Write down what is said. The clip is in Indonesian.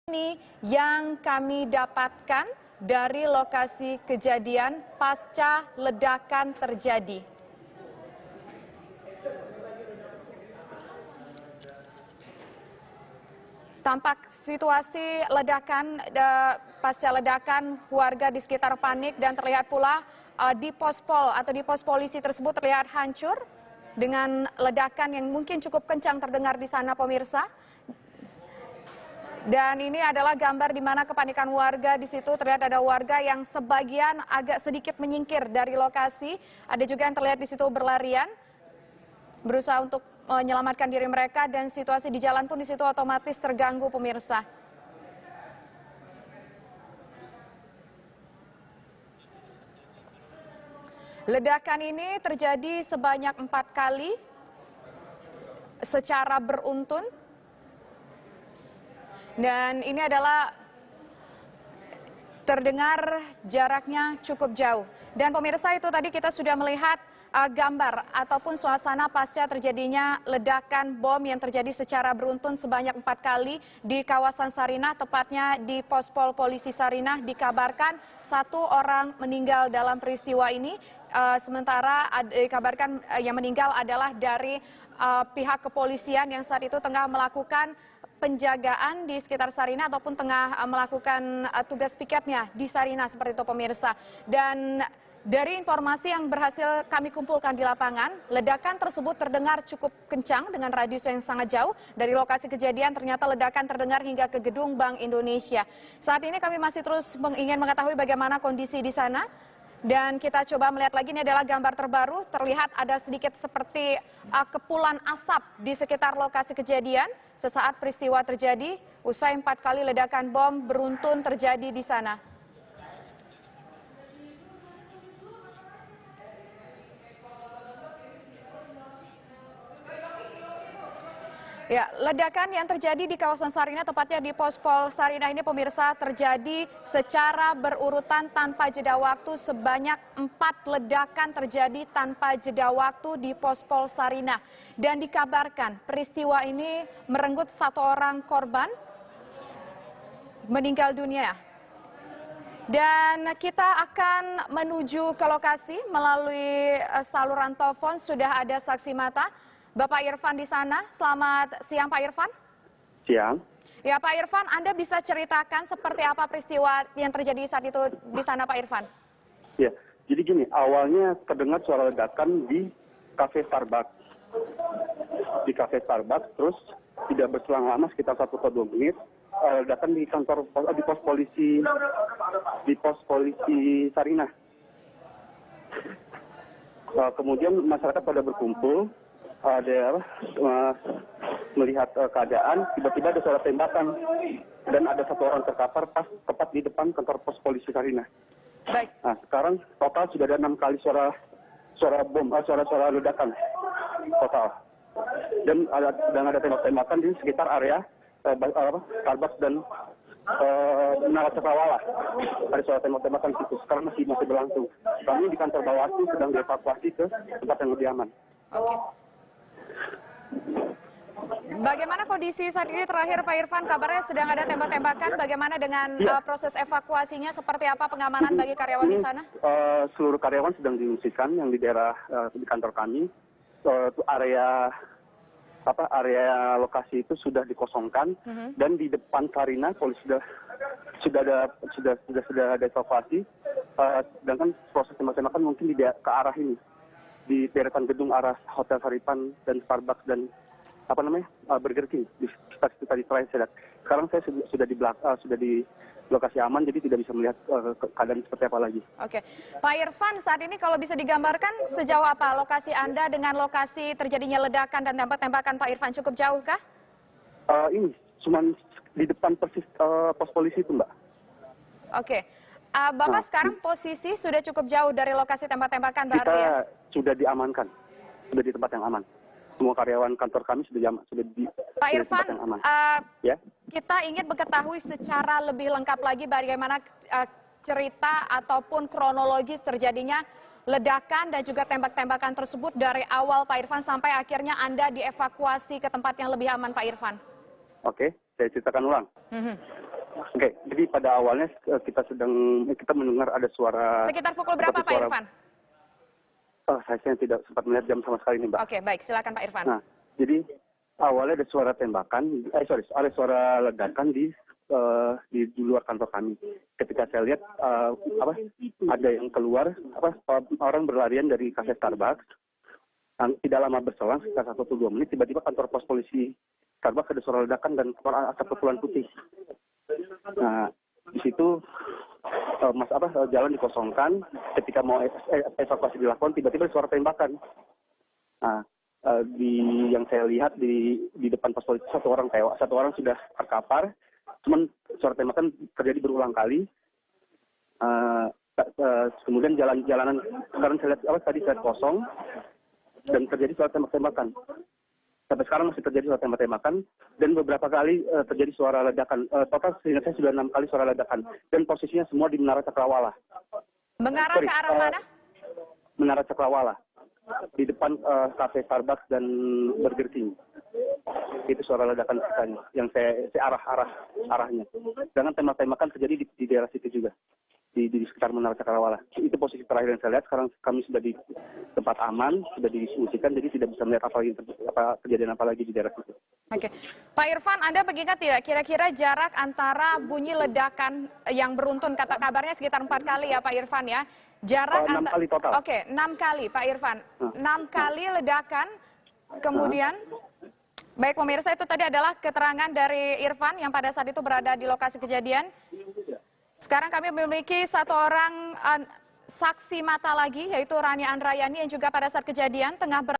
Ini yang kami dapatkan dari lokasi kejadian pasca ledakan terjadi. Tampak situasi ledakan, pasca ledakan warga di sekitar panik dan terlihat pula di pospol atau di pos polisi tersebut terlihat hancur dengan ledakan yang mungkin cukup kencang terdengar di sana, pemirsa. Dan ini adalah gambar di mana kepanikan warga di situ. Terlihat ada warga yang sebagian agak sedikit menyingkir dari lokasi. Ada juga yang terlihat di situ berlarian, berusaha untuk menyelamatkan diri mereka, dan situasi di jalan pun di situ otomatis terganggu, pemirsa. Ledakan ini terjadi sebanyak 4 kali secara beruntun. Dan ini adalah terdengar jaraknya cukup jauh. Dan pemirsa, itu tadi kita sudah melihat gambar ataupun suasana pasca terjadinya ledakan bom yang terjadi secara beruntun sebanyak 4 kali di kawasan Sarinah, tepatnya di Pospol Polisi Sarinah. Dikabarkan 1 orang meninggal dalam peristiwa ini, sementara dikabarkan yang meninggal adalah dari pihak kepolisian yang saat itu tengah melakukan penjagaan di sekitar Sarinah ataupun tengah melakukan tugas piketnya di Sarinah, seperti itu, pemirsa. Dan dari informasi yang berhasil kami kumpulkan di lapangan, ledakan tersebut terdengar cukup kencang dengan radius yang sangat jauh. Dari lokasi kejadian ternyata ledakan terdengar hingga ke gedung Bank Indonesia. Saat ini kami masih terus ingin mengetahui bagaimana kondisi di sana. Dan kita coba melihat lagi, ini adalah gambar terbaru. Terlihat ada sedikit seperti kepulan asap di sekitar lokasi kejadian sesaat peristiwa terjadi, usai 4 kali ledakan bom beruntun terjadi di sana. Ya, ledakan yang terjadi di kawasan Sarinah, tepatnya di Pospol Sarinah ini, pemirsa, terjadi secara berurutan tanpa jeda waktu. Sebanyak 4 ledakan terjadi tanpa jeda waktu di Pospol Sarinah. Dan dikabarkan peristiwa ini merenggut 1 orang korban meninggal dunia. Dan kita akan menuju ke lokasi melalui saluran telepon. Sudah ada saksi mata, Bapak Irfan di sana. Selamat siang, Pak Irfan. Siang. Ya, Pak Irfan, Anda bisa ceritakan seperti apa peristiwa yang terjadi saat itu di sana, Pak Irfan? Ya, jadi gini, awalnya terdengar suara ledakan di kafe Starbucks. Di kafe Starbucks, terus tidak berselang lama, sekitar 1 atau 2 menit, ledakan di kantor, di pos polisi Sarinah. Kemudian masyarakat pada berkumpul, melihat keadaan, tiba-tiba ada suara tembakan dan ada 1 orang terkapar tepat di depan kantor pos polisi Sarinah. Baik. Nah, sekarang total sudah ada 6 kali suara ledakan total, dan ada tembak-tembakan di sekitar area Starbucks dan Menara Cakrawala. Ada suara tembak-tembakan di situ. Sekarang masih berlangsung. Kami di kantor Bawaslu sedang dievakuasi ke tempat yang lebih aman. Oke. Bagaimana kondisi saat ini terakhir, Pak Irfan? Kabarnya sedang ada tembak-tembakan. Bagaimana dengan proses evakuasinya? Seperti apa pengamanan bagi karyawan di sana? Seluruh karyawan sedang diungsikan yang di daerah di kantor kami. Area lokasi itu sudah dikosongkan, dan di depan Sarinah polisi sudah ada evakuasi. Sedangkan proses tembak-tembakan mungkin ke arah ini, di deretan gedung arah Hotel Saripan dan Starbucks dan Burger King di stasiun tadi terakhir saya lihat. Sekarang saya sudah di lokasi aman, jadi tidak bisa melihat keadaan seperti apa lagi. Oke, Pak Irfan, saat ini kalau bisa digambarkan sejauh apa lokasi Anda dengan lokasi terjadinya ledakan dan tembak-tembakan, Pak Irfan, cukup jauh kah? Ini cuma di depan persis pos polisi itu, Mbak. Oke, Bapak sekarang posisi sudah cukup jauh dari lokasi tembak-tembakan, berarti ya? Kita sudah diamankan, sudah di tempat yang aman. Semua karyawan kantor kami sudah di Pak Irfan, tempat yang aman. Ya? Kita ingin mengetahui secara lebih lengkap lagi bagaimana cerita ataupun kronologis terjadinya ledakan dan juga tembak-tembakan tersebut dari awal, Pak Irfan, sampai akhirnya Anda dievakuasi ke tempat yang lebih aman, Pak Irfan. Oke, saya ceritakan ulang. Oke, jadi pada awalnya kita mendengar ada suara. Sekitar pukul berapa Pak Irfan? Saya tidak sempat melihat jam sama sekali nih, Mbak. Oke, baik, silakan Pak Irfan. Nah, jadi awalnya ada suara tembakan, ada suara ledakan di luar kantor kami. Ketika saya lihat ada yang keluar, orang berlarian dari kafe Starbucks. Tidak lama berselang, sekitar 1-2 menit, tiba-tiba kantor pos polisi Starbucks ada suara ledakan dan keluar asap kepulan putih. Nah, di situ jalan dikosongkan. Ketika mau evakuasi dilakukan, tiba-tiba ada suara tembakan. Nah, yang saya lihat di depan pos polisi satu orang tewas, satu orang sudah terkapar. Cuman suara tembakan terjadi berulang kali. Kemudian jalanan sekarang saya lihat tadi saya lihat kosong dan terjadi suara tembak-tembakan. Sampai sekarang masih terjadi suara tembak-tembakan dan beberapa kali terjadi suara ledakan. Total seingat saya sudah 6 kali suara ledakan dan posisinya semua di Menara Cakrawala. Mengarah ke arah mana? Menara Cakrawala, di depan kafe Starbucks dan Burger King. Itu suara ledakan sisanya yang saya arahnya. Dengan tembak-tembakan terjadi di daerah situ juga. Di sekitar Menara Cakrawala. Itu posisi terakhir yang saya lihat. Sekarang kami sudah di tempat aman, sudah diungsikan, jadi tidak bisa melihat kejadian apa lagi di daerah situ. Oke, Pak Irfan, Anda mengingat tidak kira-kira jarak antara bunyi ledakan yang beruntun, kata kabarnya sekitar 4 kali ya Pak Irfan ya? Jarak 6 kali total. Oke, 6 kali Pak Irfan. 6 kali ledakan, kemudian baik pemirsa, itu tadi adalah keterangan dari Irfan yang pada saat itu berada di lokasi kejadian. Sekarang kami memiliki satu orang saksi mata lagi, yaitu Rani Andrayani yang juga pada saat kejadian tengah